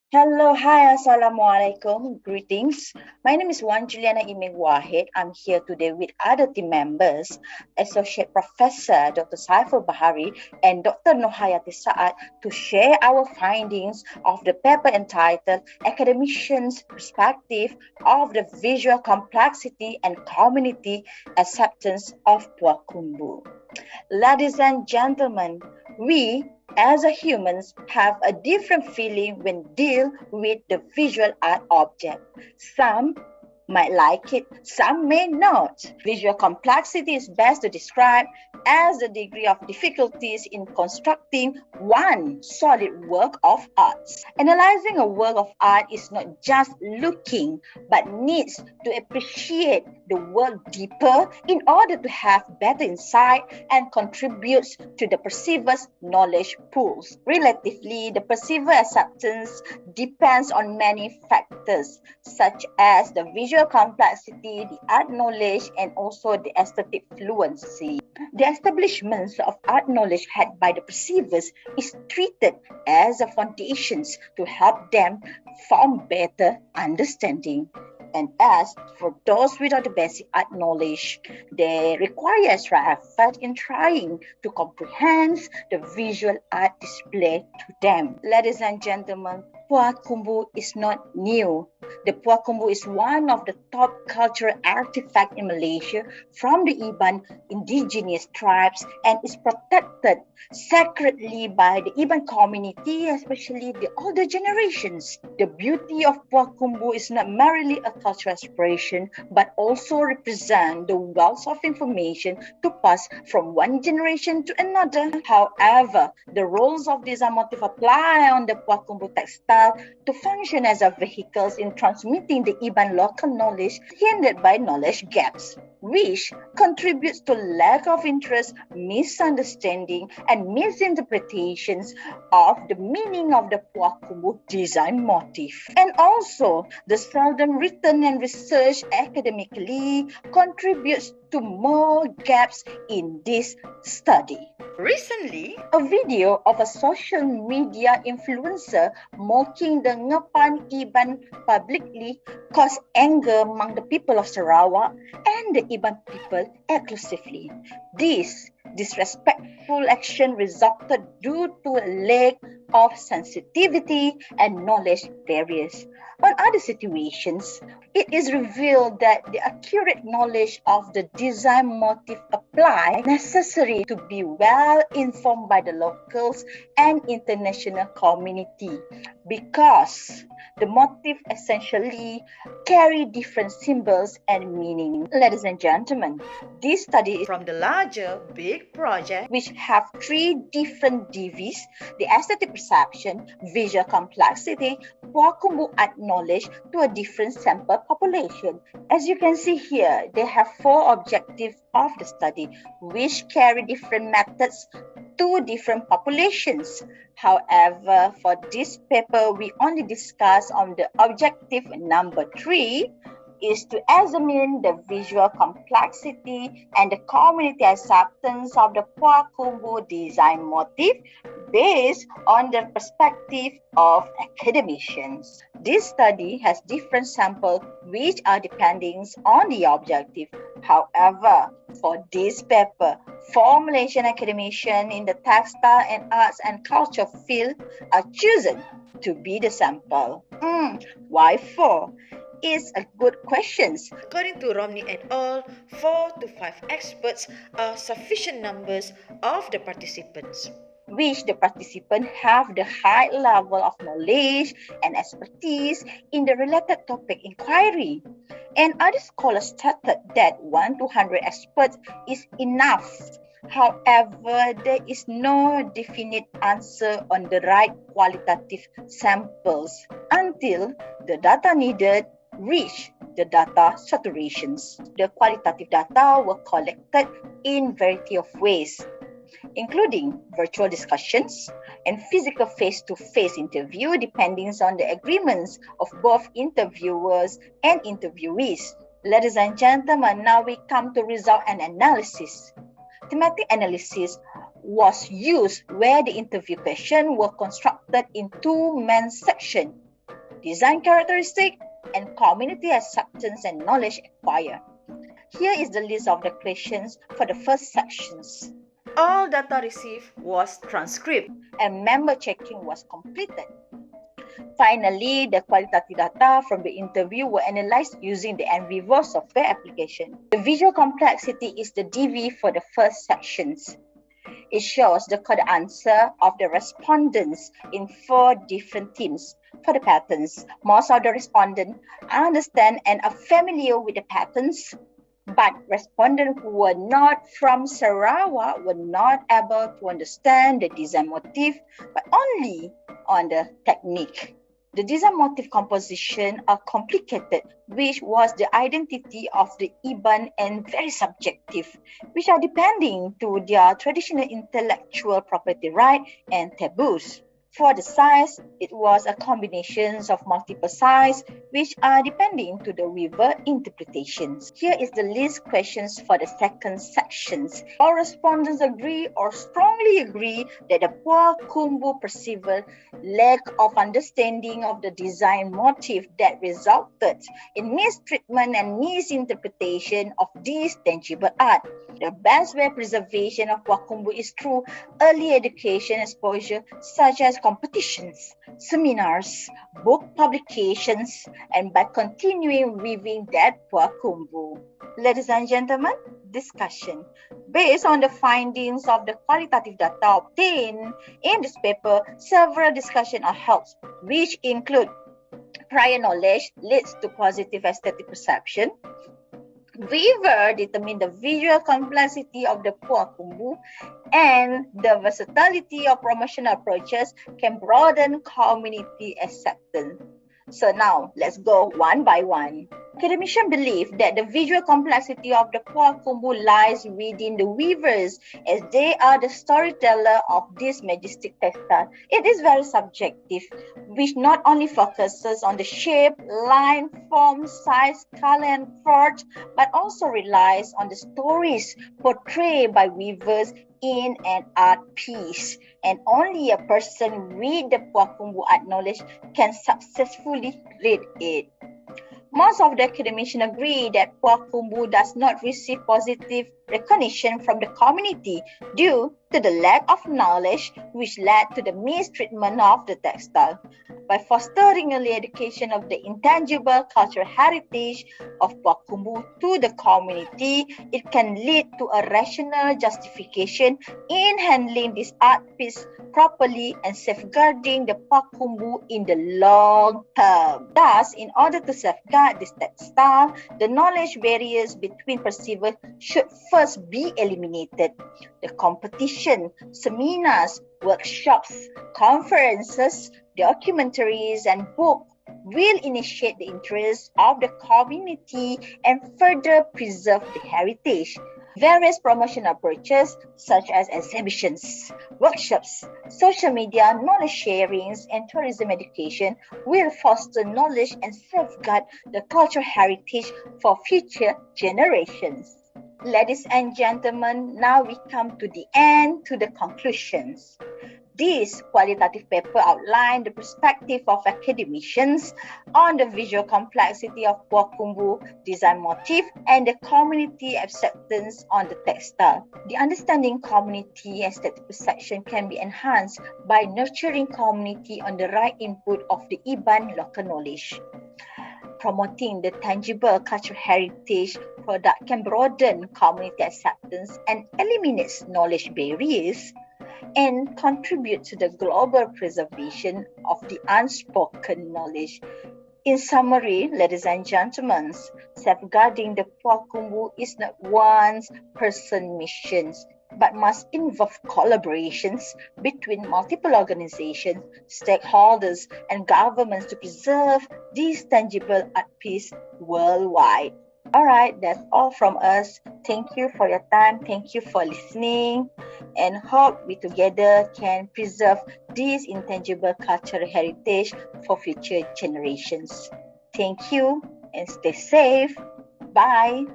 Hello, hi, assalamualaikum, greetings. My name is Wan Juliana Imeng Wahid. I'm here today with other team members, Associate Professor Dr. Saiful Bahari and Dr. Nohayati Saad to share our findings of the paper entitled Academicians' Perspective of the Visual Complexity and Community Acceptance of Pua Kumbu. Ladies and gentlemen, we as a humans have a different feeling when deal with the visual art object. Some might like it, some may not. Visual complexity is best to describe as the degree of difficulties in constructing one solid work of art. Analyzing a work of art is not just looking, but needs to appreciate the work deeper in order to have better insight and contributes to the perceiver's knowledge pools. Relatively, the perceiver acceptance depends on many factors, such as the visual complexity, the art knowledge, and also the aesthetic fluency. The establishment of art knowledge had by the perceivers is treated as a foundation to help them form better understanding. And as for those without the basic art knowledge, they require extra effort in trying to comprehend the visual art display to them. Ladies and gentlemen, Pua Kumbu is not new. The Pua Kumbu is one of the top cultural artifacts in Malaysia from the Iban indigenous tribes and is protected sacredly by the Iban community, especially the older generations. The beauty of Pua Kumbu is not merely a cultural expression, but also represent the wealth of information to pass from one generation to another. However, the roles of these motifs apply on the Pua Kumbu textile to function as a vehicles in transmitting the Iban local knowledge hindered by knowledge gaps, which contributes to lack of interest, misunderstanding, and misinterpretations of the meaning of the Pua Kumbu design motif. And also, the seldom written and researched academically contributes to more gaps in this study. Recently, a video of a social media influencer mocking the Ngepan Iban publicly caused anger among the people of Sarawak and the Iban people exclusively. This disrespectful action resulted due to a lack of sensitivity and knowledge barriers. On other situations, it is revealed that the accurate knowledge of the design motif apply necessary to be well informed by the locals and international community because the motif essentially carry different symbols and meaning. Ladies and gentlemen, this study is from the larger big project which have three different DVs: the aesthetic perception, visual complexity, Pua Kumbu art knowledge to a different sample population. As you can see here, they have four objectives of the study which carry different methods to different populations. However, for this paper, we only discuss on the objective number 3 is to examine the visual complexity and the community acceptance of the Pua Kumbu design motif based on the perspective of academicians. This study has different samples which are depending on the objective. However, for this paper, 4 Malaysian academicians in the textile and arts and culture field are chosen to be the sample. Why 4? Is a good question. According to Romney et al., 4 to 5 experts are sufficient numbers of the participants, which the participants have the high level of knowledge and expertise in the related topic inquiry. And other scholars stated that 1 to 100 experts is enough. However, there is no definite answer on the right qualitative samples until the data needed reach the data saturations. The qualitative data were collected in variety of ways, including virtual discussions and physical face-to-face interview depending on the agreements of both interviewers and interviewees. Ladies and gentlemen, now we come to result and analysis. Thematic analysis was used where the interview questions were constructed in two main sections. design characteristic, and community acceptance and knowledge acquired. Here is the list of the questions for the first sections. All data received was transcribed and member checking was completed. Finally, the qualitative data from the interview were analyzed using the NVivo software application. The visual complexity is the DV for the first sections. It shows the correct answer of the respondents in 4 different themes. For the patterns, most of the respondents understand and are familiar with the patterns, but respondents who were not from Sarawak were not able to understand the design motif, but only on the technique. The design motif composition are complicated, which was the identity of the Iban and very subjective, which are depending to their traditional intellectual property right and taboos. For the size, it was a combination of multiple size, which are depending to the weaver interpretations. Here is the list questions for the second sections. All respondents agree or strongly agree that the Pua Kumbu perceiver lack of understanding of the design motif that resulted in mistreatment and misinterpretation of this tangible art. The best way preservation of Pua Kumbu is through early education exposure, such as competitions, seminars, book publications, and by continuing weaving that Pua Kumbu. Ladies and gentlemen, discussion. Based on the findings of the qualitative data obtained in this paper, several discussions are held, which include prior knowledge leads to positive aesthetic perception. Weaver determine the visual complexity of the Pua Kumbu, and the versatility of promotional approaches can broaden community acceptance. So now, let's go one by one. Academicians believe that the visual complexity of the Pua Kumbu lies within the weavers, as they are the storyteller of this majestic textile. It is very subjective, which not only focuses on the shape, line, form, size, color, and forge, but also relies on the stories portrayed by weavers in an art piece, and only a person with the Pua Kumbu art knowledge can successfully read it. Most of the academicians agree that Pua Kumbu does not receive positive recognition from the community due to the lack of knowledge, which led to the mistreatment of the textile. By fostering early education of the intangible cultural heritage of Pua Kumbu to the community, it can lead to a rational justification in handling this art piece properly and safeguarding the Pua Kumbu in the long term. Thus, in order to safeguard this textile, the knowledge barriers between perceivers should first be eliminated. The competition, seminars, workshops, conferences, documentaries, and books will initiate the interest of the community and further preserve the heritage. Various promotional approaches such as exhibitions, workshops, social media, knowledge sharings, and tourism education will foster knowledge and safeguard the cultural heritage for future generations. Ladies and gentlemen, now we come to the end, to the conclusions. This qualitative paper outlined the perspective of academicians on the visual complexity of Pua Kumbu design motif and the community acceptance on the textile. The understanding community aesthetic perception can be enhanced by nurturing community on the right input of the Iban local knowledge. Promoting the tangible cultural heritage product can broaden community acceptance and eliminates knowledge barriers, and contribute to the global preservation of the unspoken knowledge. In summary, ladies and gentlemen, safeguarding the Pua Kumbu is not one person mission, but must involve collaborations between multiple organizations, stakeholders, and governments to preserve this tangible art piece worldwide. All right, that's all from us. Thank you for your time. Thank you for listening, and hope we together can preserve this intangible cultural heritage for future generations. Thank you and stay safe. Bye.